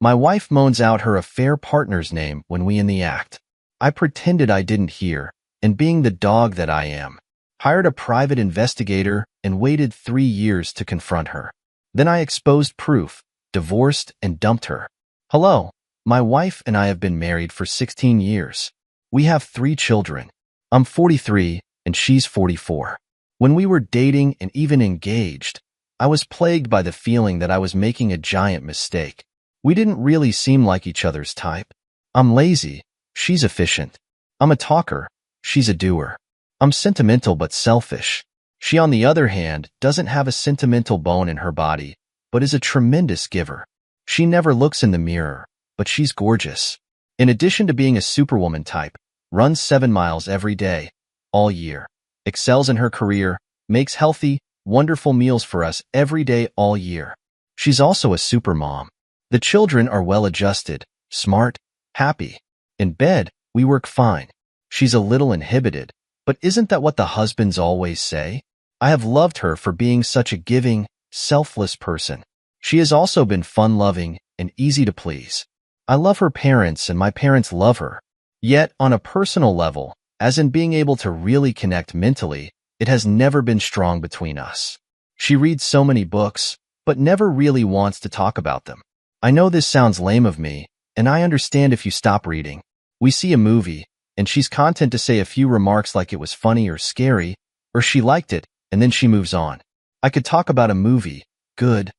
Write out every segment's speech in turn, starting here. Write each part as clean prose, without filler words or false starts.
My wife moans out her affair partner's name when we in the act. I pretended I didn't hear, and being the dog that I am, hired a private investigator and waited 3 years to confront her. Then I exposed proof, divorced, and dumped her. Hello, my wife and I have been married for 16 years. We have 3 children. I'm 43 and she's 44. When we were dating and even engaged, I was plagued by the feeling that I was making a giant mistake. We didn't really seem like each other's type. I'm lazy, she's efficient. I'm a talker, she's a doer. I'm sentimental but selfish. She, on the other hand, doesn't have a sentimental bone in her body, but is a tremendous giver. She never looks in the mirror, but she's gorgeous. In addition to being a superwoman type, runs 7 miles every day, all year, excels in her career, makes healthy, wonderful meals for us every day all year. She's also a supermom. The children are well-adjusted, smart, happy. In bed, we work fine. She's a little inhibited, but isn't that what the husbands always say? I have loved her for being such a giving, selfless person. She has also been fun-loving and easy to please. I love her parents and my parents love her. Yet, on a personal level, as in being able to really connect mentally, it has never been strong between us. She reads so many books, but never really wants to talk about them. I know this sounds lame of me, and I understand if you stop reading. We see a movie, and she's content to say a few remarks like it was funny or scary, or she liked it, and then she moves on. I could talk about a movie, good,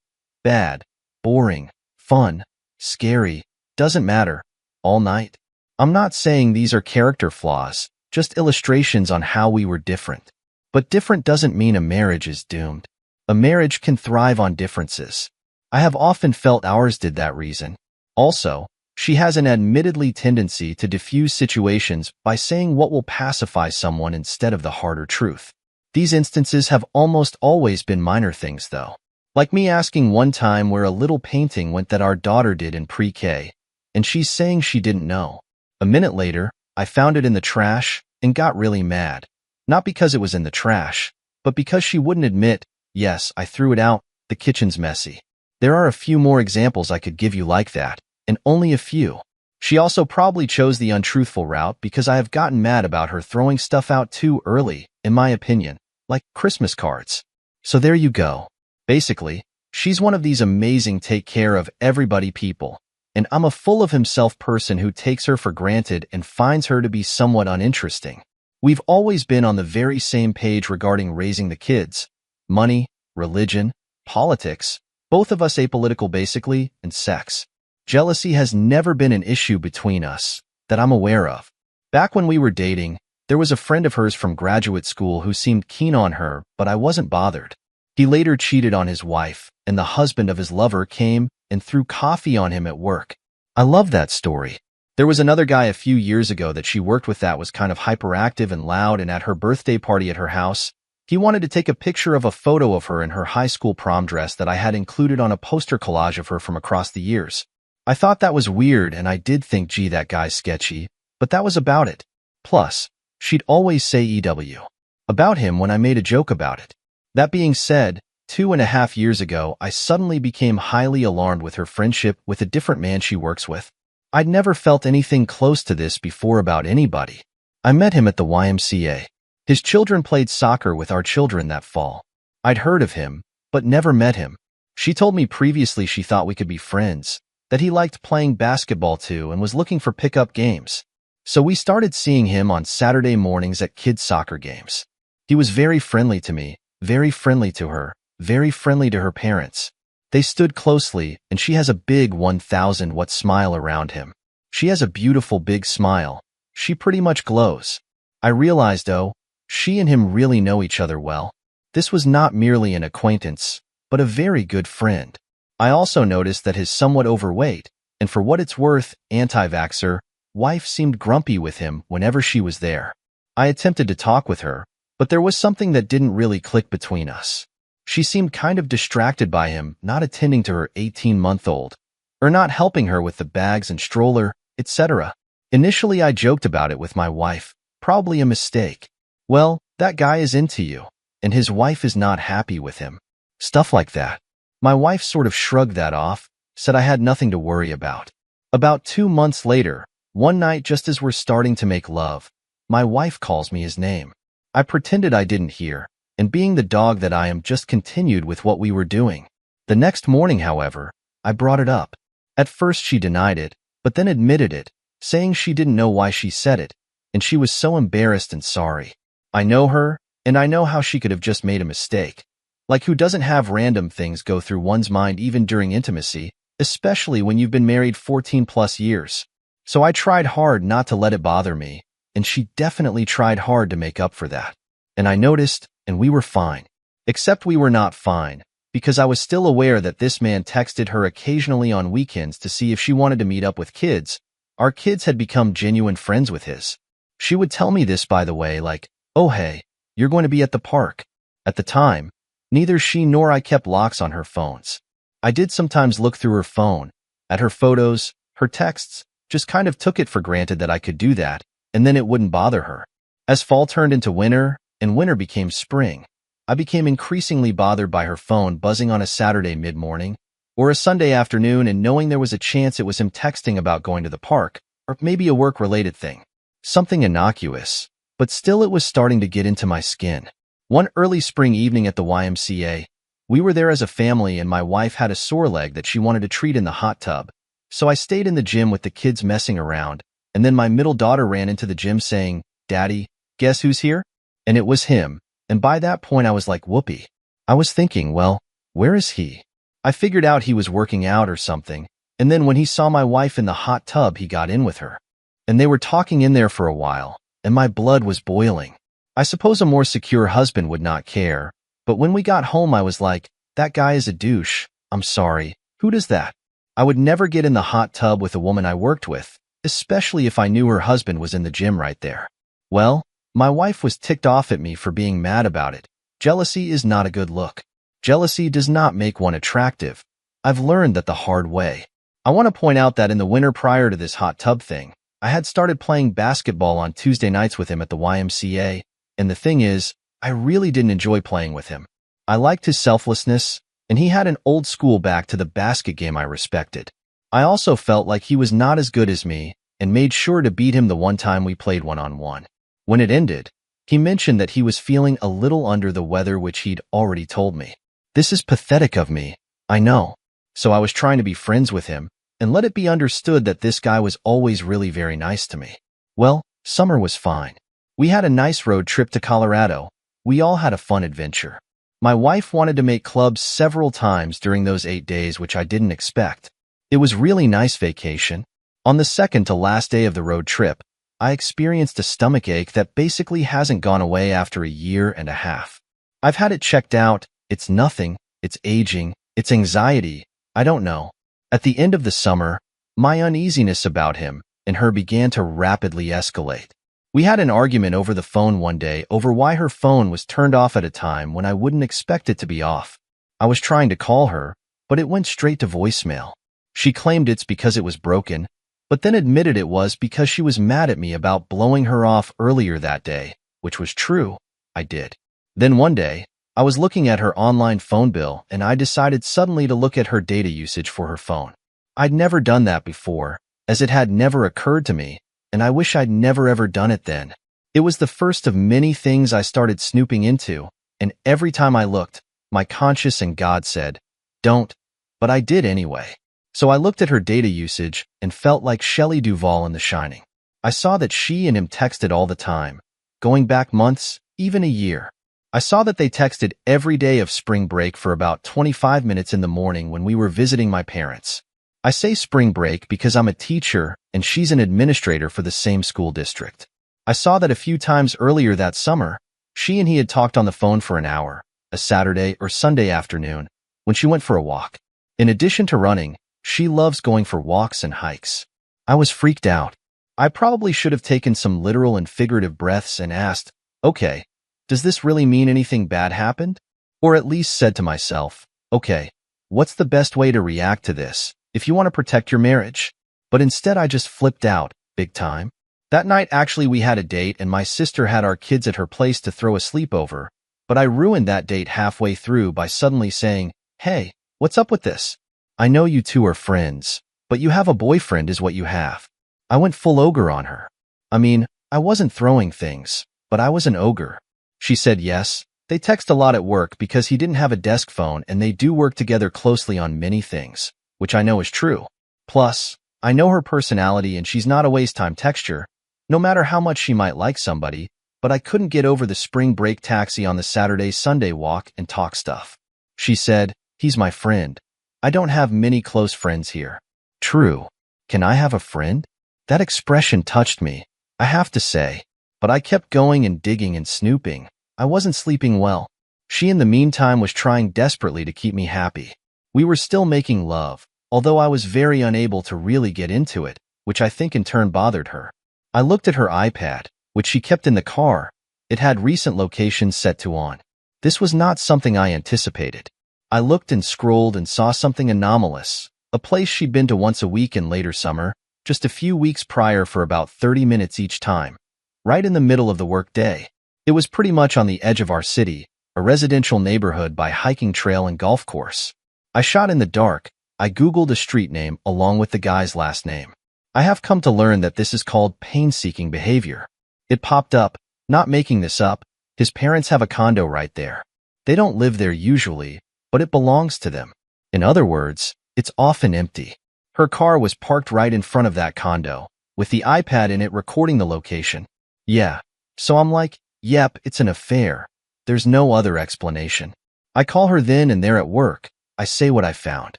bad, boring, fun, scary, doesn't matter, all night. I'm not saying these are character flaws, just illustrations on how we were different. But different doesn't mean a marriage is doomed. A marriage can thrive on differences. I have often felt ours did that reason. Also, she has an admittedly tendency to diffuse situations by saying what will pacify someone instead of the harder truth. These instances have almost always been minor things, though. Like me asking one time where a little painting went that our daughter did in pre-K, and she's saying she didn't know. A minute later, I found it in the trash and got really mad. Not because it was in the trash, but because she wouldn't admit, yes, I threw it out, the kitchen's messy. There are a few more examples I could give you like that, and only a few. She also probably chose the untruthful route because I have gotten mad about her throwing stuff out too early, in my opinion, like Christmas cards. So there you go. Basically, she's one of these amazing take care of everybody people, and I'm a full of himself person who takes her for granted and finds her to be somewhat uninteresting. We've always been on the very same page regarding raising the kids, money, religion, politics, both of us apolitical basically, and sex. Jealousy has never been an issue between us, that I'm aware of. Back when we were dating, there was a friend of hers from graduate school who seemed keen on her, but I wasn't bothered. He later cheated on his wife, and the husband of his lover came and threw coffee on him at work. I love that story. There was another guy a few years ago that she worked with that was kind of hyperactive and loud, and at her birthday party at her house, he wanted to take a picture of a photo of her in her high school prom dress that I had included on a poster collage of her from across the years. I thought that was weird, and I did think, gee, that guy's sketchy, but that was about it. Plus, she'd always say EW about him when I made a joke about it. That being said, 2.5 years ago, I suddenly became highly alarmed with her friendship with a different man she works with. I'd never felt anything close to this before about anybody. I met him at the YMCA. His children played soccer with our children that fall. I'd heard of him, but never met him. She told me previously she thought we could be friends, that he liked playing basketball too and was looking for pickup games. So we started seeing him on Saturday mornings at kids' soccer games. He was very friendly to me, very friendly to her, very friendly to her parents. They stood closely, and she has a big 1,000-watt smile around him. She has a beautiful big smile. She pretty much glows. I realized, oh, she and him really know each other well. This was not merely an acquaintance, but a very good friend. I also noticed that his somewhat overweight, and for what it's worth, anti-vaxxer, wife seemed grumpy with him whenever she was there. I attempted to talk with her, but there was something that didn't really click between us. She seemed kind of distracted by him not attending to her 18-month-old, or not helping her with the bags and stroller, etc. Initially, I joked about it with my wife, probably a mistake. Well, that guy is into you, and his wife is not happy with him. Stuff like that. My wife sort of shrugged that off, said I had nothing to worry about. About 2 months later, one night just as we're starting to make love, my wife calls me his name. I pretended I didn't hear, and being the dog that I am, just continued with what we were doing. The next morning, however, I brought it up. At first she denied it, but then admitted it, saying she didn't know why she said it, and she was so embarrassed and sorry. I know her, and I know how she could have just made a mistake. Like, who doesn't have random things go through one's mind even during intimacy, especially when you've been married 14 plus years. So I tried hard not to let it bother me, and she definitely tried hard to make up for that. And I noticed, and we were fine. Except we were not fine, because I was still aware that this man texted her occasionally on weekends to see if she wanted to meet up with kids. Our kids had become genuine friends with his. She would tell me this, by the way, like, "Oh hey, you're going to be at the park." At the time, neither she nor I kept locks on her phones. I did sometimes look through her phone, at her photos, her texts, just kind of took it for granted that I could do that, and then it wouldn't bother her. As fall turned into winter, and winter became spring, I became increasingly bothered by her phone buzzing on a Saturday mid-morning, or a Sunday afternoon, and knowing there was a chance it was him texting about going to the park, or maybe a work-related thing. Something innocuous, but still it was starting to get into my skin. One early spring evening at the YMCA, we were there as a family, and my wife had a sore leg that she wanted to treat in the hot tub. So I stayed in the gym with the kids messing around, and then my middle daughter ran into the gym saying, "Daddy, guess who's here?" And it was him, and by that point I was like, whoopee. I was thinking, well, where is he? I figured out he was working out or something, and then when he saw my wife in the hot tub, he got in with her. And they were talking in there for a while, and my blood was boiling. I suppose a more secure husband would not care, but when we got home I was like, that guy is a douche. I'm sorry, who does that? I would never get in the hot tub with a woman I worked with, especially if I knew her husband was in the gym right there. Well, my wife was ticked off at me for being mad about it. Jealousy is not a good look. Jealousy does not make one attractive. I've learned that the hard way. I want to point out that in the winter prior to this hot tub thing, I had started playing basketball on Tuesday nights with him at the YMCA, and the thing is, I really didn't enjoy playing with him. I liked his selflessness, and he had an old school back to the basket game I respected. I also felt like he was not as good as me, and made sure to beat him the one time we played one-on-one. When it ended, he mentioned that he was feeling a little under the weather, which he'd already told me. This is pathetic of me, I know. So I was trying to be friends with him, and let it be understood that this guy was always really very nice to me. Well, summer was fine. We had a nice road trip to Colorado. We all had a fun adventure. My wife wanted to make clubs several times during those 8 days, which I didn't expect. It was really nice vacation. On the second to last day of the road trip, I experienced a stomach ache that basically hasn't gone away after a year and a half. I've had it checked out. It's nothing. It's aging. It's anxiety. I don't know. At the end of the summer, my uneasiness about him and her began to rapidly escalate. We had an argument over the phone one day over why her phone was turned off at a time when I wouldn't expect it to be off. I was trying to call her, but it went straight to voicemail. She claimed it's because it was broken, but then admitted it was because she was mad at me about blowing her off earlier that day, which was true. I did. Then one day, I was looking at her online phone bill, and I decided suddenly to look at her data usage for her phone. I'd never done that before, as it had never occurred to me, and I wish I'd never ever done it then. It was the first of many things I started snooping into, and every time I looked, my conscience and God said, don't, but I did anyway. So I looked at her data usage and felt like Shelley Duvall in The Shining. I saw that she and him texted all the time, going back months, even a year. I saw that they texted every day of spring break for about 25 minutes in the morning when we were visiting my parents. I say spring break because I'm a teacher and she's an administrator for the same school district. I saw that a few times earlier that summer, she and he had talked on the phone for an hour, a Saturday or Sunday afternoon, when she went for a walk. In addition to running, she loves going for walks and hikes. I was freaked out. I probably should have taken some literal and figurative breaths and asked, okay, does this really mean anything bad happened? Or at least said to myself, okay, what's the best way to react to this if you want to protect your marriage? But instead I just flipped out, big time. That night actually we had a date and my sister had our kids at her place to throw a sleepover, but I ruined that date halfway through by suddenly saying, hey, what's up with this? I know you two are friends, but you have a boyfriend is what you have. I went full ogre on her. I mean, I wasn't throwing things, but I was an ogre. She said yes. They text a lot at work because he didn't have a desk phone and they do work together closely on many things, which I know is true. Plus, I know her personality and she's not a waste-time texture, no matter how much she might like somebody, but I couldn't get over the spring break taxi on the Saturday-Sunday walk and talk stuff. She said, he's my friend. I don't have many close friends here. True. Can I have a friend? That expression touched me, I have to say, but I kept going and digging and snooping. I wasn't sleeping well. She in the meantime was trying desperately to keep me happy. We were still making love, although I was very unable to really get into it, which I think in turn bothered her. I looked at her iPad, which she kept in the car. It had recent locations set to on. This was not something I anticipated. I looked and scrolled and saw something anomalous, a place she'd been to once a week in later summer, just a few weeks prior for about 30 minutes each time, right in the middle of the workday. It was pretty much on the edge of our city, a residential neighborhood by hiking trail and golf course. I shot in the dark. I Googled a street name along with the guy's last name. I have come to learn that this is called pain-seeking behavior. It popped up, not making this up. His parents have a condo right there. They don't live there usually, but it belongs to them. In other words, it's often empty. Her car was parked right in front of that condo, with the iPad in it recording the location. Yeah, so I'm like, yep, it's an affair. There's no other explanation. I call her then and there at work. I say what I found.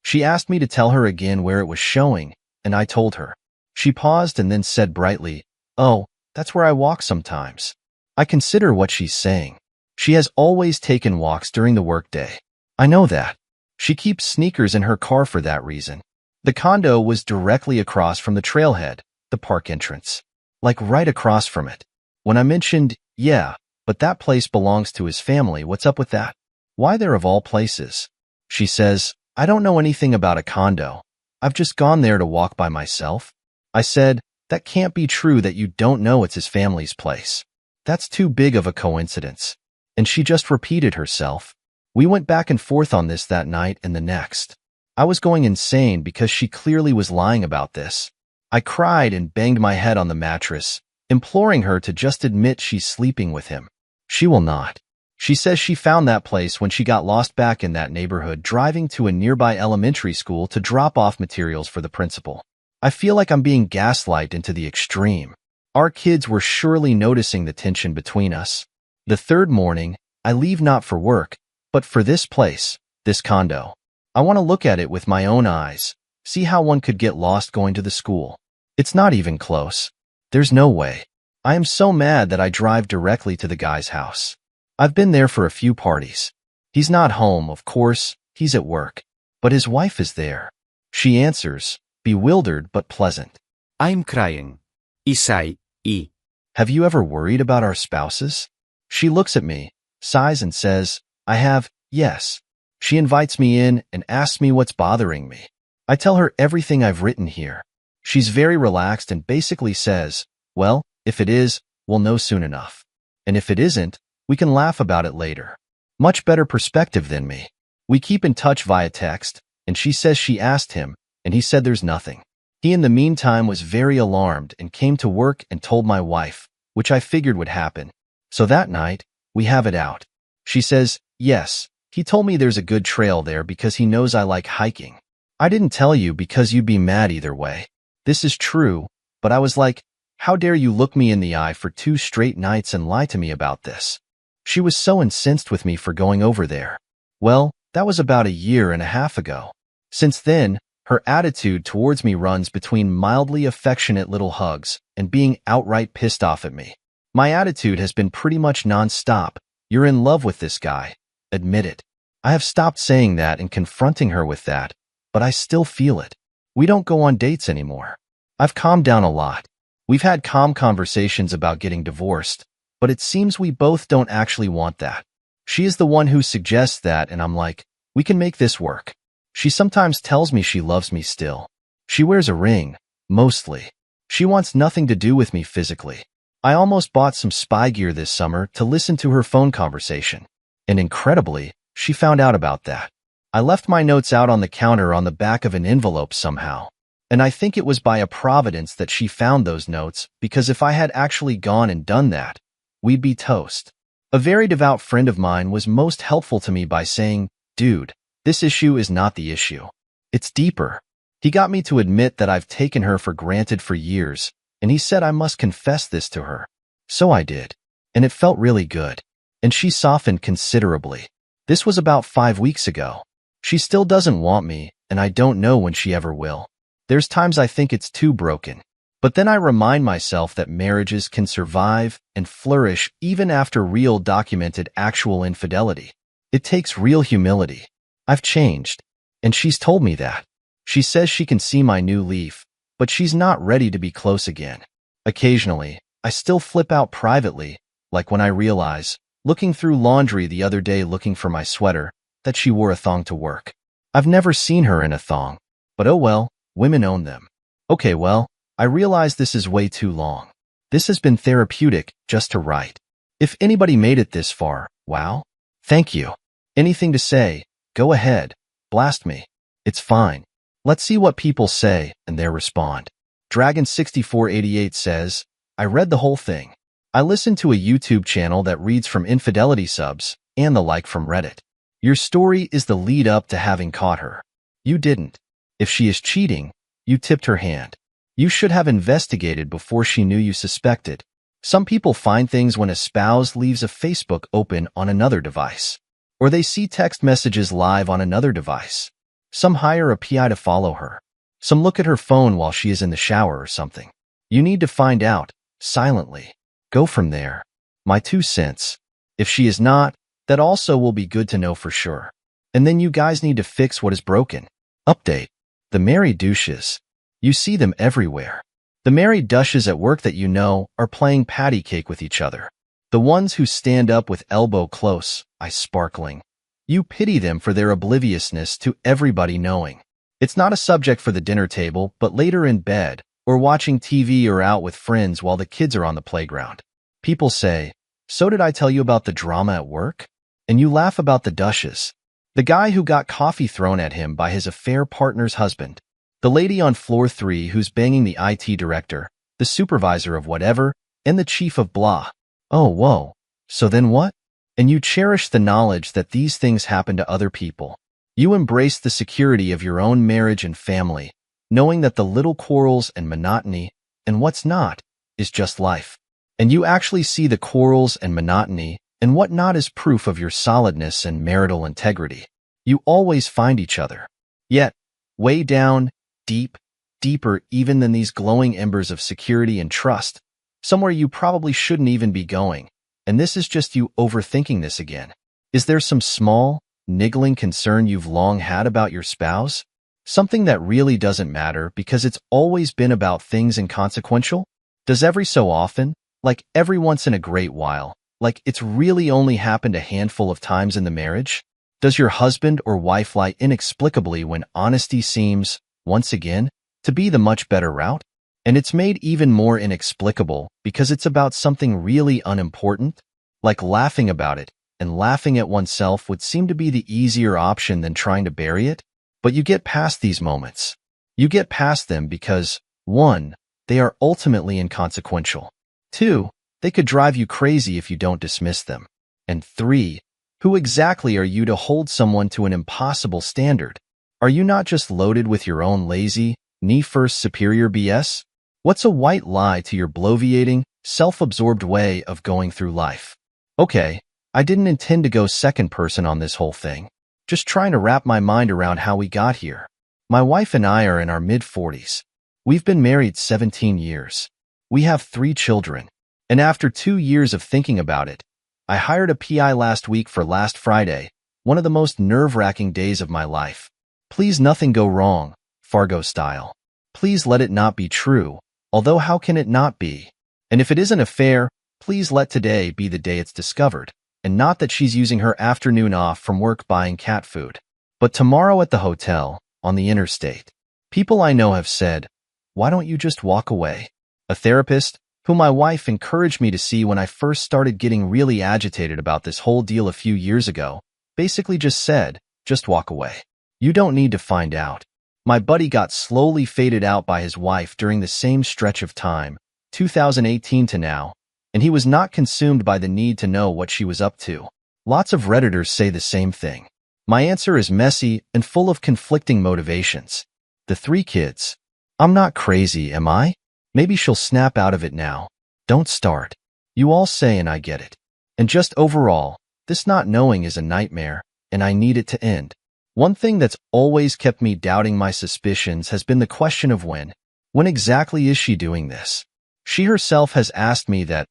She asked me to tell her again where it was showing, and I told her. She paused and then said brightly, oh, that's where I walk sometimes. I consider what she's saying. She has always taken walks during the workday. I know that. She keeps sneakers in her car for that reason. The condo was directly across from the trailhead, the park entrance. Like right across from it. When I mentioned, yeah, but that place belongs to his family, what's up with that? Why there of all places? She says, I don't know anything about a condo. I've just gone there to walk by myself. I said, that can't be true that you don't know it's his family's place. That's too big of a coincidence. And she just repeated herself. We went back and forth on this that night and the next. I was going insane because she clearly was lying about this. I cried and banged my head on the mattress, imploring her to just admit she's sleeping with him. She will not. She says she found that place when she got lost back in that neighborhood driving to a nearby elementary school to drop off materials for the principal. I feel like I'm being gaslighted into the extreme. Our kids were surely noticing the tension between us. The third morning, I leave not for work, but for this place, this condo. I want to look at it with my own eyes, see how one could get lost going to the school. It's not even close. There's no way. I am so mad that I drive directly to the guy's house. I've been there for a few parties. He's not home, of course, he's at work. But his wife is there. She answers, bewildered but pleasant. I'm crying. Isai, I. Have you ever worried about our spouses? She looks at me, sighs and says, I have, yes. She invites me in and asks me what's bothering me. I tell her everything I've written here. She's very relaxed and basically says, well, if it is, we'll know soon enough. And if it isn't, we can laugh about it later. Much better perspective than me. We keep in touch via text, and she says she asked him, and he said there's nothing. He in the meantime was very alarmed and came to work and told my wife, which I figured would happen. So that night, we have it out. She says, yes, he told me there's a good trail there because he knows I like hiking. I didn't tell you because you'd be mad either way. This is true, but I was like, how dare you look me in the eye for 2 straight nights and lie to me about this? She was so incensed with me for going over there. Well, that was about 1.5 years ago. Since then, her attitude towards me runs between mildly affectionate little hugs and being outright pissed off at me. My attitude has been pretty much non-stop. You're in love with this guy. Admit it. I have stopped saying that and confronting her with that, but I still feel it. We don't go on dates anymore. I've calmed down a lot. We've had calm conversations about getting divorced, but it seems we both don't actually want that. She is the one who suggests that, and I'm like, we can make this work. She sometimes tells me she loves me still. She wears a ring, mostly. She wants nothing to do with me physically. I almost bought some spy gear this summer to listen to her phone conversation. And incredibly, she found out about that. I left my notes out on the counter on the back of an envelope somehow. And I think it was by a providence that she found those notes, because if I had actually gone and done that, we'd be toast. A very devout friend of mine was most helpful to me by saying, "Dude, this issue is not the issue. It's deeper." He got me to admit that I've taken her for granted for years, and he said I must confess this to her. So I did, and it felt really good. And she softened considerably. This was about 5 weeks ago. She still doesn't want me, and I don't know when she ever will. There's times I think it's too broken. But then I remind myself that marriages can survive and flourish even after real documented actual infidelity. It takes real humility. I've changed, and she's told me that. She says she can see my new leaf, but she's not ready to be close again. Occasionally, I still flip out privately, like when I realize, looking through laundry the other day looking for my sweater, that she wore a thong to work. I've never seen her in a thong, but oh well, women own them. Okay, well, I realize this is way too long. This has been therapeutic just to write. If anybody made it this far, wow, thank you. Anything to say, go ahead, blast me. It's fine. Let's see what people say and their respond. Dragon6488 says, I read the whole thing. I listened to a YouTube channel that reads from infidelity subs and the like from Reddit. Your story is the lead up to having caught her. You didn't. If she is cheating, you tipped her hand. You should have investigated before she knew you suspected. Some people find things when a spouse leaves a Facebook open on another device, or they see text messages live on another device. Some hire a PI to follow her. Some look at her phone while she is in the shower or something. You need to find out, silently. Go from there. My 2 cents. If she is not, that also will be good to know for sure. And then you guys need to fix what is broken. Update. The married douches. You see them everywhere. The married douches at work that you know are playing patty cake with each other. The ones who stand up with elbow close, eyes sparkling. You pity them for their obliviousness to everybody knowing. It's not a subject for the dinner table, but later in bed, or watching TV or out with friends while the kids are on the playground. People say, so did I tell you about the drama at work? And you laugh about the douches. The guy who got coffee thrown at him by his affair partner's husband. The lady on floor 3 who's banging the IT director, the supervisor of whatever, and the chief of blah. Oh, whoa. So then what? And you cherish the knowledge that these things happen to other people. You embrace the security of your own marriage and family, knowing that the little quarrels and monotony, and what's not, is just life. And you actually see the quarrels and monotony and what not as proof of your solidness and marital integrity. You always find each other. Yet, way down, deeper even than these glowing embers of security and trust, somewhere you probably shouldn't even be going, and this is just you overthinking this again. Is there some small, niggling concern you've long had about your spouse? Something that really doesn't matter because it's always been about things inconsequential? Does every so often, like every once in a great while, like it's really only happened a handful of times in the marriage? Does your husband or wife lie inexplicably when honesty seems, once again, to be the much better route? And it's made even more inexplicable because it's about something really unimportant, like laughing about it, and laughing at oneself would seem to be the easier option than trying to bury it. But you get past these moments. You get past them because, 1, they are ultimately inconsequential. 2, they could drive you crazy if you don't dismiss them. And 3, who exactly are you to hold someone to an impossible standard? Are you not just loaded with your own lazy, knee-first superior BS? What's a white lie to your bloviating, self-absorbed way of going through life? Okay, I didn't intend to go second person on this whole thing. Just trying to wrap my mind around how we got here. My wife and I are in our mid-40s. We've been married 17 years. We have 3 children. And after 2 years of thinking about it, I hired a PI last week for last Friday, one of the most nerve-wracking days of my life. Please nothing go wrong, Fargo style. Please let it not be true, although how can it not be? And if it is an affair, please let today be the day it's discovered, and not that she's using her afternoon off from work buying cat food. But tomorrow at the hotel, on the interstate, people I know have said, why don't you just walk away? A therapist, who my wife encouraged me to see when I first started getting really agitated about this whole deal a few years ago, basically just said, Just walk away. You don't need to find out. My buddy got slowly faded out by his wife during the same stretch of time, 2018 to now, and he was not consumed by the need to know what she was up to. Lots of Redditors say the same thing. My answer is messy and full of conflicting motivations. The 3 kids. I'm not crazy, am I? Maybe she'll snap out of it now. Don't start. You all say, and I get it. And just overall, this not knowing is a nightmare, and I need it to end. One thing that's always kept me doubting my suspicions has been the question of when. When exactly is she doing this? She herself has asked me that,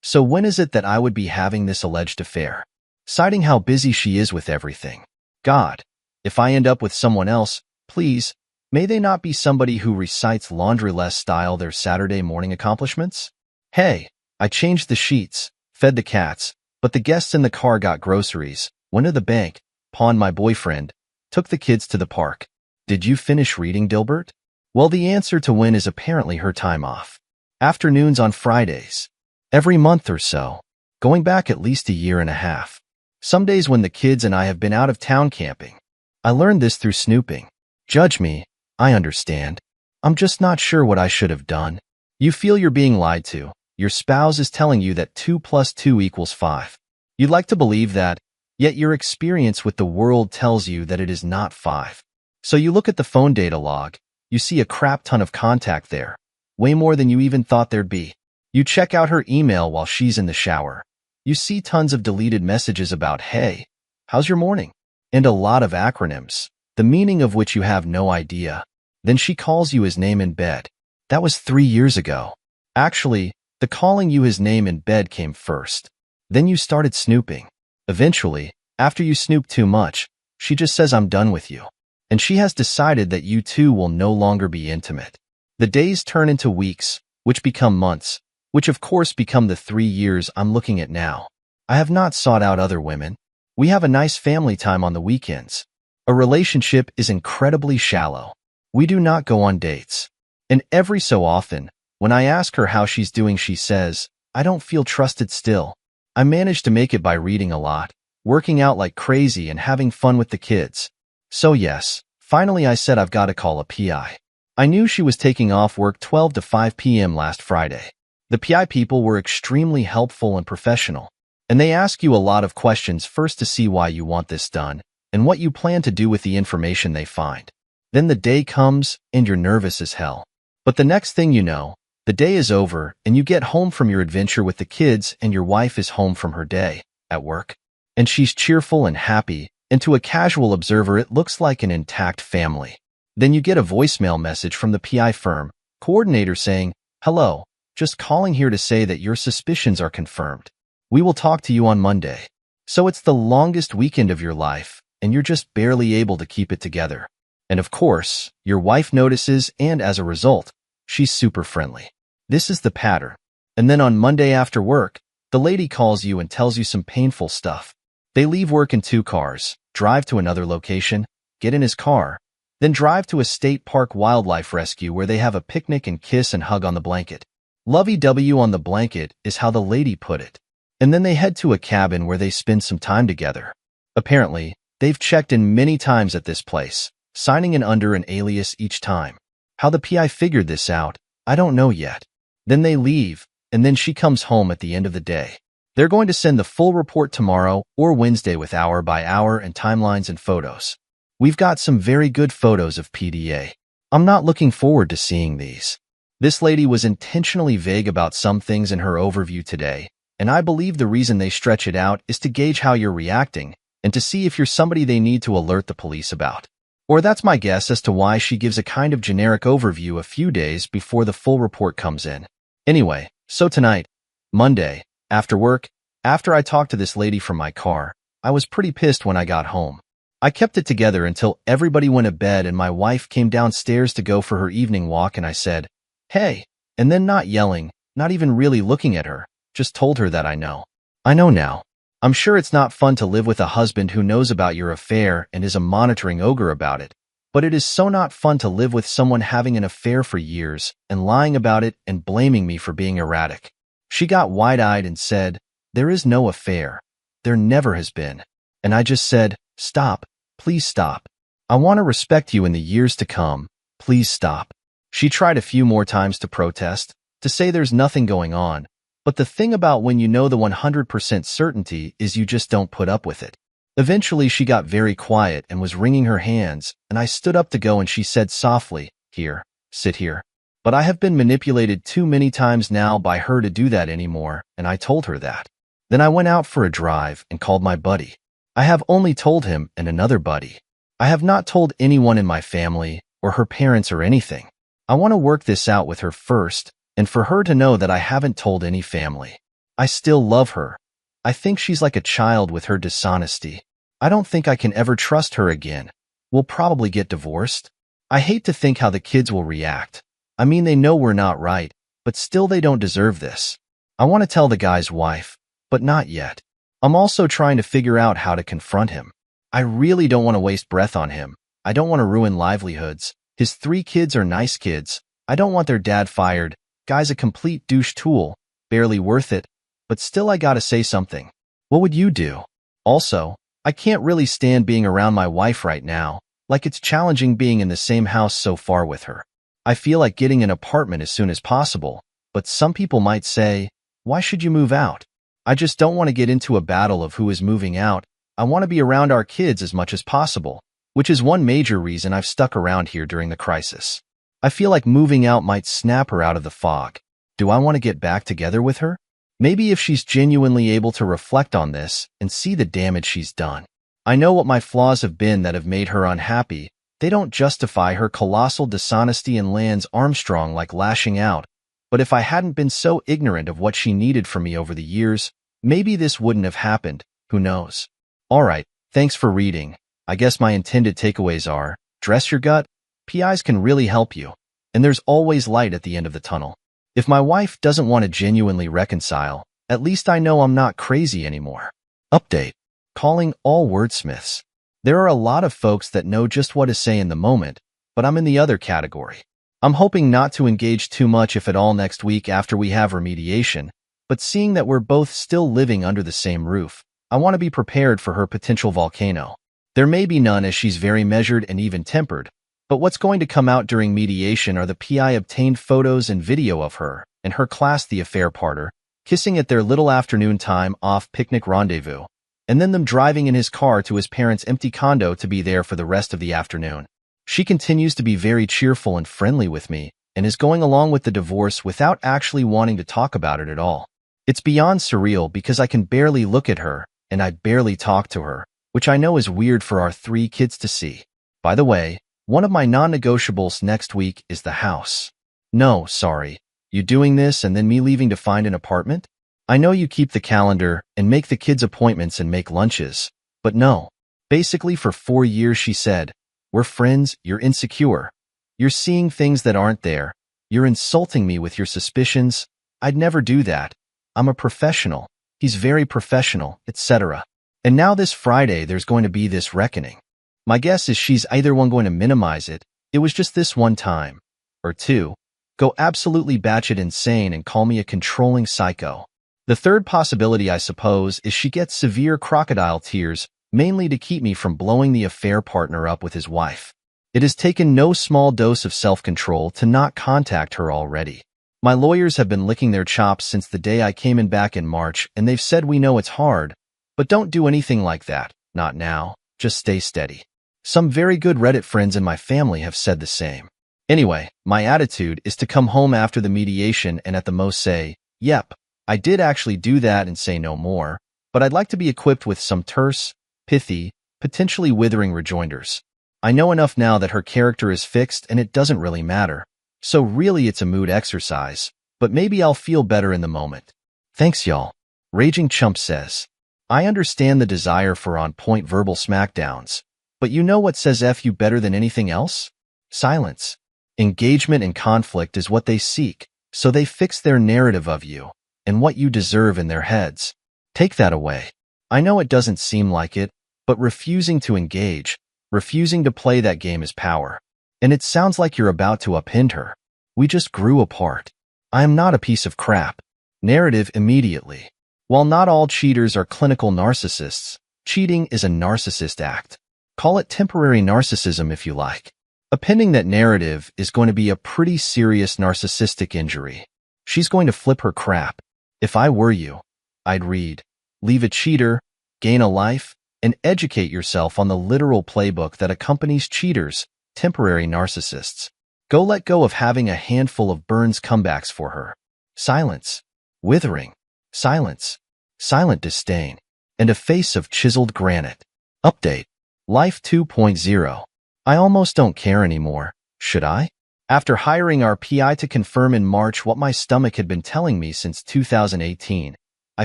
so when is it that I would be having this alleged affair? Citing how busy she is with everything. God, if I end up with someone else, please, may they not be somebody who recites laundry-less style their Saturday morning accomplishments? Hey, I changed the sheets, fed the cats, but the guests in the car got groceries, went to the bank, pawned my boyfriend, took the kids to the park. Did you finish reading, Dilbert? Well, the answer to when is apparently her time off. Afternoons on Fridays. Every month or so. Going back at least a year and a half. Some days when the kids and I have been out of town camping. I learned this through snooping. Judge me, I understand. I'm just not sure what I should have done. You feel you're being lied to. Your spouse is telling you that 2 + 2 = 5. You'd like to believe that, yet your experience with the world tells you that it is not 5. So you look at the phone data log, you see a crap ton of contact there, way more than you even thought there'd be. You check out her email while she's in the shower. You see tons of deleted messages about, hey, how's your morning? And a lot of acronyms, the meaning of which you have no idea. Then she calls you his name in bed. That was 3 years ago. Actually, the calling you his name in bed came first. Then you started snooping. Eventually, after you snoop too much, she just says, I'm done with you. And she has decided that you two will no longer be intimate. The days turn into weeks, which become months, which of course become the 3 years I'm looking at now. I have not sought out other women. We have a nice family time on the weekends. A relationship is incredibly shallow. We do not go on dates. And every so often, when I ask her how she's doing, she says, I don't feel trusted still. I managed to make it by reading a lot, working out like crazy, and having fun with the kids. So yes, finally I said I've got to call a PI. I knew she was taking off work 12 to 5 p.m. last Friday. The PI people were extremely helpful and professional, and they ask you a lot of questions first to see why you want this done and what you plan to do with the information they find. Then the day comes and you're nervous as hell. But the next thing you know, the day is over and you get home from your adventure with the kids and your wife is home from her day at work. And she's cheerful and happy, and to a casual observer it looks like an intact family. Then you get a voicemail message from the PI firm coordinator saying, hello, just calling here to say that your suspicions are confirmed. We will talk to you on Monday. So it's the longest weekend of your life, and you're just barely able to keep it together. And of course, your wife notices, and as a result, she's super friendly. This is the pattern. And then on Monday after work, the lady calls you and tells you some painful stuff. They leave work in 2 cars, drive to another location, get in his car, then drive to a state park wildlife rescue where they have a picnic and kiss and hug on the blanket. Lovey-dovey on the blanket is how the lady put it. And then they head to a cabin where they spend some time together. Apparently, they've checked in many times at this place, signing in under an alias each time. How the PI figured this out, I don't know yet. Then they leave, and then she comes home at the end of the day. They're going to send the full report tomorrow or Wednesday with hour by hour and timelines and photos. We've got some very good photos of PDA. I'm not looking forward to seeing these. This lady was intentionally vague about some things in her overview today, and I believe the reason they stretch it out is to gauge how you're reacting and to see if you're somebody they need to alert the police about. Or that's my guess as to why she gives a kind of generic overview a few days before the full report comes in. Anyway, so tonight, Monday, after work, after I talked to this lady from my car, I was pretty pissed when I got home. I kept it together until everybody went to bed and my wife came downstairs to go for her evening walk and I said, hey, and then not yelling, not even really looking at her, just told her that I know. I know now. I'm sure it's not fun to live with a husband who knows about your affair and is a monitoring ogre about it, but it is so not fun to live with someone having an affair for years and lying about it and blaming me for being erratic. She got wide-eyed and said, there is no affair. There never has been. And I just said, stop, Please stop. I want to respect you in the years to come. Please stop. She tried a few more times to protest, to say there's nothing going on, but the thing about when you know the 100% certainty is you just don't put up with it. Eventually, she got very quiet and was wringing her hands, and I stood up to go and she said softly, "Here, sit here." But I have been manipulated too many times now by her to do that anymore, and I told her that. Then I went out for a drive and called my buddy. I have only told him and another buddy. I have not told anyone in my family or her parents or anything. I want to work this out with her first, and for her to know that I haven't told any family. I still love her. I think she's like a child with her dishonesty. I don't think I can ever trust her again. We'll probably get divorced. I hate to think how the kids will react. I mean, they know we're not right, but still they don't deserve this. I want to tell the guy's wife, but not yet. I'm also trying to figure out how to confront him. I really don't want to waste breath on him. I don't want to ruin livelihoods. His 3 kids are nice kids. I don't want their dad fired. Guy's a complete douche tool. Barely worth it. But still I gotta say something. What would you do? Also, I can't really stand being around my wife right now. Like it's challenging being in the same house so far with her. I feel like getting an apartment as soon as possible. But some people might say, why should you move out? I just don't want to get into a battle of who is moving out. I want to be around our kids as much as possible, which is one major reason I've stuck around here during the crisis. I feel like moving out might snap her out of the fog. Do I want to get back together with her? Maybe if she's genuinely able to reflect on this and see the damage she's done. I know what my flaws have been that have made her unhappy. They don't justify her colossal dishonesty and Lance Armstrong like lashing out. But if I hadn't been so ignorant of what she needed from me over the years, maybe this wouldn't have happened. Who knows? Alright, thanks for reading. I guess my intended takeaways are, dress your gut. PIs can really help you. And there's always light at the end of the tunnel. If my wife doesn't want to genuinely reconcile, at least I know I'm not crazy anymore. Update. Calling all wordsmiths. There are a lot of folks that know just what to say in the moment, but I'm in the other category. I'm hoping not to engage too much if at all next week after we have remediation, but seeing that we're both still living under the same roof, I want to be prepared for her potential volcano. There may be none as she's very measured and even-tempered, but what's going to come out during mediation are the PI obtained photos and video of her and her class, the affair partner, kissing at their little afternoon time off picnic rendezvous, and then them driving in his car to his parents' empty condo to be there for the rest of the afternoon. She continues to be very cheerful and friendly with me and is going along with the divorce without actually wanting to talk about it at all. It's beyond surreal because I can barely look at her and I barely talk to her, which I know is weird for our 3 kids to see. By the way, one of my non-negotiables next week is the house. No, sorry. You doing this and then me leaving to find an apartment? I know you keep the calendar and make the kids appointments and make lunches, but no. Basically for 4 years she said, we're friends, you're insecure. You're seeing things that aren't there. You're insulting me with your suspicions. I'd never do that. I'm a professional. He's very professional, etc. And now this Friday there's going to be this reckoning. My guess is she's either one going to minimize it, it was just this one time, or 2, go absolutely batshit insane and call me a controlling psycho. The third possibility, I suppose, is she gets severe crocodile tears, mainly to keep me from blowing the affair partner up with his wife. It has taken no small dose of self-control to not contact her already. My lawyers have been licking their chops since the day I came in back in March, and they've said we know it's hard, but don't do anything like that, not now, just stay steady. Some very good Reddit friends in my family have said the same. Anyway, my attitude is to come home after the mediation and at the most say, yep, I did actually do that and say no more, but I'd like to be equipped with some terse, pithy, potentially withering rejoinders. I know enough now that her character is fixed and it doesn't really matter. So really it's a mood exercise, but maybe I'll feel better in the moment. Thanks y'all. Raging Chump says, I understand the desire for on-point verbal smackdowns, but you know what says F you better than anything else? Silence. Engagement and conflict is what they seek, so they fix their narrative of you and what you deserve in their heads. Take that away. I know it doesn't seem like it, but refusing to engage, refusing to play that game is power. And it sounds like you're about to upend her. We just grew apart. I am not a piece of crap. Narrative immediately. While not all cheaters are clinical narcissists, cheating is a narcissist act. Call it temporary narcissism if you like. Appending that narrative is going to be a pretty serious narcissistic injury. She's going to flip her crap. If I were you, I'd read, Leave a Cheater, Gain a Life, and educate yourself on the literal playbook that accompanies cheaters, temporary narcissists. Go let go of having a handful of Burns comebacks for her. Silence, withering, silence, silent disdain, and a face of chiseled granite. Update. Life 2.0. I almost don't care anymore, should I? After hiring our PI to confirm in March what my stomach had been telling me since 2018, I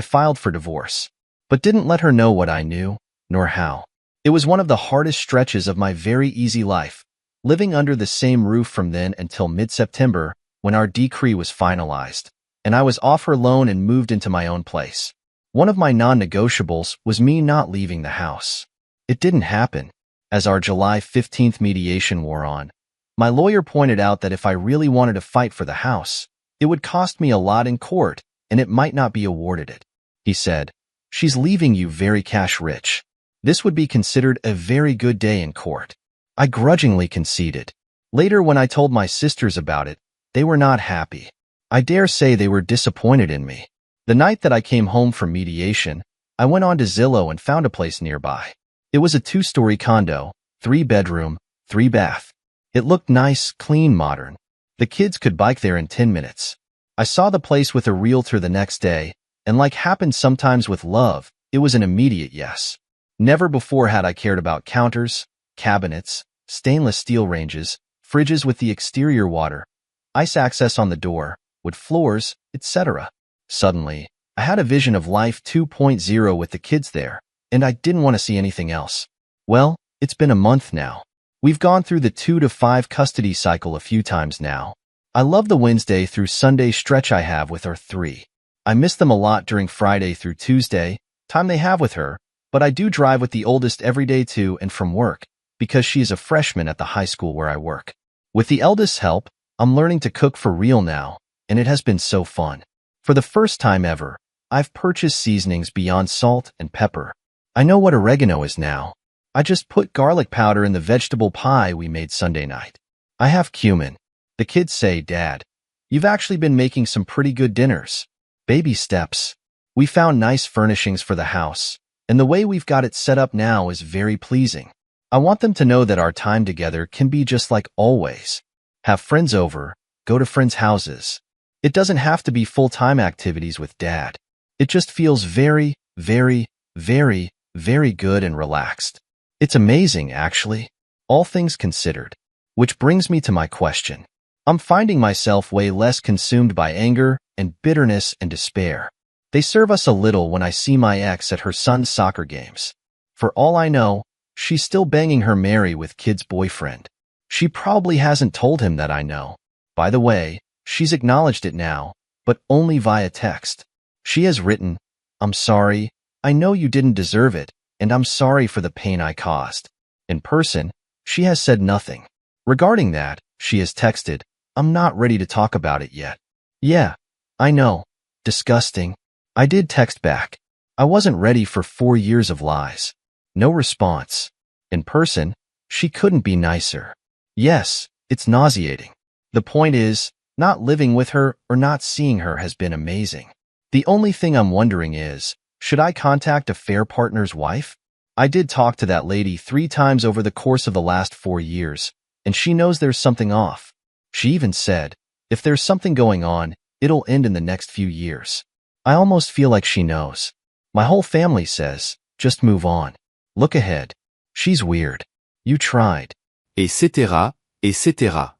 filed for divorce, but didn't let her know what I knew, nor how. It was one of the hardest stretches of my very easy life, living under the same roof from then until mid-September when our decree was finalized, and I was off her loan and moved into my own place. One of my non-negotiables was me not leaving the house. It didn't happen. As our July 15th mediation wore on, my lawyer pointed out that if I really wanted to fight for the house, it would cost me a lot in court, and it might not be awarded it. He said, She's leaving you very cash rich. This would be considered a very good day in court. I grudgingly conceded. Later, when I told my sisters about it, they were not happy. I dare say they were disappointed in me. The night that I came home from mediation, I went on to Zillow and found a place nearby. It was a 2-story condo, 3-bedroom, 3-bath. It looked nice, clean, modern. The kids could bike there in 10 minutes. I saw the place with a realtor the next day, and like happens sometimes with love, it was an immediate yes. Never before had I cared about counters, cabinets, stainless steel ranges, fridges with the exterior water, ice access on the door, wood floors, etc. Suddenly, I had a vision of life 2.0 with the kids there, and I didn't want to see anything else. Well, it's been a month now. We've gone through the 2 to 5 custody cycle a few times now. I love the Wednesday through Sunday stretch I have with our 3. I miss them a lot during Friday through Tuesday, time they have with her, but I do drive with the oldest every day to and from work, because she is a freshman at the high school where I work. With the eldest's help, I'm learning to cook for real now, and it has been so fun. For the first time ever, I've purchased seasonings beyond salt and pepper. I know what oregano is now. I just put garlic powder in the vegetable pie we made Sunday night. I have cumin. The kids say, Dad, you've actually been making some pretty good dinners. Baby steps. We found nice furnishings for the house, and the way we've got it set up now is very pleasing. I want them to know that our time together can be just like always. Have friends over, go to friends' houses. It doesn't have to be full-time activities with Dad. It just feels very, very, very, very good and relaxed. It's amazing, actually, all things considered. Which brings me to my question. I'm finding myself way less consumed by anger and bitterness and despair. They serve us a little when I see my ex at her son's soccer games. For all I know, she's still banging her Mary with kid's boyfriend. She probably hasn't told him that I know. By the way, she's acknowledged it now, but only via text. She has written, I'm sorry, I know you didn't deserve it, and I'm sorry for the pain I caused. In person, she has said nothing. Regarding that, she has texted, I'm not ready to talk about it yet. Yeah, I know. Disgusting. I did text back. I wasn't ready for 4 years of lies. No response. In person, she couldn't be nicer. Yes, it's nauseating. The point is, not living with her or not seeing her has been amazing. The only thing I'm wondering is, should I contact a fair partner's wife? I did talk to that lady 3 times over the course of the last 4 years, and she knows there's something off. She even said, if there's something going on, it'll end in the next few years. I almost feel like she knows. My whole family says, just move on. Look ahead. She's weird. You tried. etc., etc.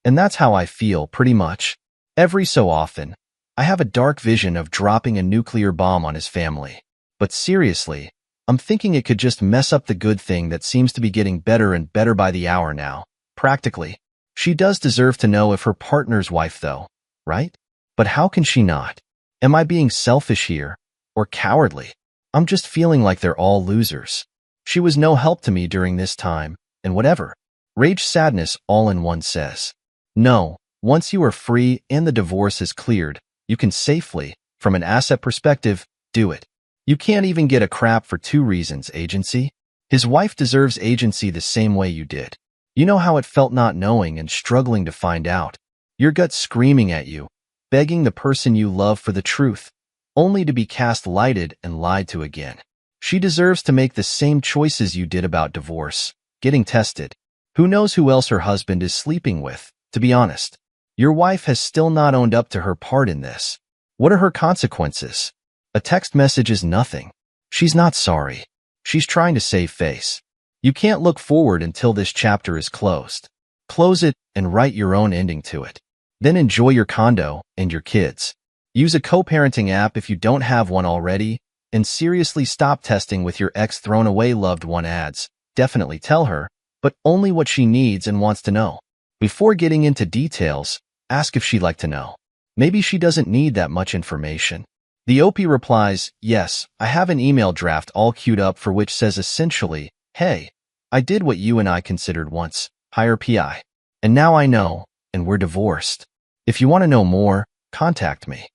And that's how I feel, pretty much. Every so often, I have a dark vision of dropping a nuclear bomb on his family. But seriously, I'm thinking it could just mess up the good thing that seems to be getting better and better by the hour now, practically. She does deserve to know if her partner's wife, though, right? But how can she not? Am I being selfish here? Or cowardly? I'm just feeling like they're all losers. She was no help to me during this time, and whatever. Rage sadness all in one says. No, once you are free and the divorce is cleared, you can safely, from an asset perspective, do it. You can't even get a crap for 2 reasons, agency. His wife deserves agency the same way you did. You know how it felt not knowing and struggling to find out. Your gut screaming at you, begging the person you love for the truth, only to be cast lighted and lied to again. She deserves to make the same choices you did about divorce, getting tested. Who knows who else her husband is sleeping with, to be honest. Your wife has still not owned up to her part in this. What are her consequences? A text message is nothing. She's not sorry. She's trying to save face. You can't look forward until this chapter is closed. Close it and write your own ending to it. Then enjoy your condo and your kids. Use a co-parenting app if you don't have one already, and seriously stop testing with your ex thrown away loved one ads. Definitely tell her, but only what she needs and wants to know. Before getting into details, ask if she'd like to know. Maybe she doesn't need that much information. The OP replies, yes, I have an email draft all queued up for which says essentially, hey, I did what you and I considered once, hire PI. And now I know, and we're divorced. If you want to know more, contact me.